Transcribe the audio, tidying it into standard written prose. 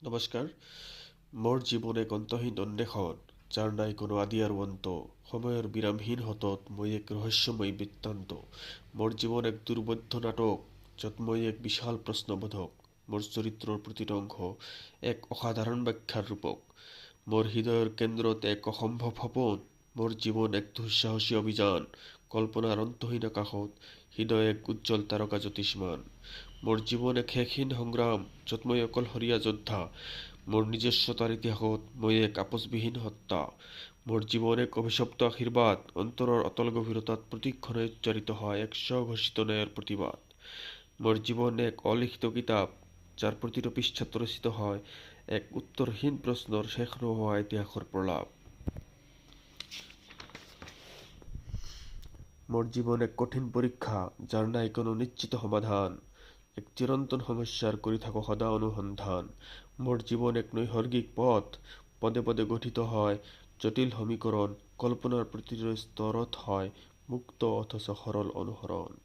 নমস্কাৰ। মোৰ জীৱন এক অন্তহীন অন্বেষণ, যাৰ নাই কোনো আদি আৰু অন্ত। সময়ৰ বিৰামহীন হতত মই এক ৰহস্যময় বৃত্তান্ত। মোৰ জীৱন এক দুৰ্বোধ্য নাটক, য'ত মই এক বিশাল প্ৰশ্নবোধক। মোৰ চৰিত্ৰৰ প্ৰতিটো অংশ এক অসাধাৰণ ব্যাখ্যাৰ ৰূপক। মোৰ হৃদয়ৰ কেন্দ্ৰত এক অসম্ভৱ সপোন। মোৰ জীৱন এক দুঃসাহসী অভিযান, কল্পনাৰ অন্তহীন আকাশত হৃদয় এক উজ্জ্বল তাৰকা জ্যোতিষ্মান। মোৰ জীৱন এক শেষহীন সংগ্ৰাম, য'ত মই অকলশৰীয়া যোদ্ধা। মোৰ নিজস্বতাৰ ইতিহাসত মই এক আপোচবিহীন সত্তা। মোৰ জীৱন এক অভিশপ্ত আশীৰ্বাদ, অন্তৰৰ অতল গভীৰতাত প্ৰতিক্ষণে উচ্চাৰিত হয় এক স্বঘোষিত ন্যায়ৰ প্ৰতিবাদ। মোৰ জীৱন এক অলিখিত কিতাপ, যাৰ প্ৰতিটো পৃষ্ঠাত ৰচিত হয় এক উত্তৰহীন প্ৰশ্নৰ শেষ নোহোৱা ইতিহাসৰ প্ৰলাপ। মোৰ জীৱন এক কঠিন পৰীক্ষা, যাৰ নাই কোনো নিশ্চিত সমাধান। এক চিৰন্তন সমস্যাৰ কৰি থাকো সদা অনুসন্ধান। মোৰ জীৱন এক নৈসৰ্গিক পথ, পদে পদে গঠিত হয় জটিল সমীকৰণ। কল্পনাৰ প্ৰতিটো স্তৰত হয় মুক্ত অথচ সৰল অনুসৰণ।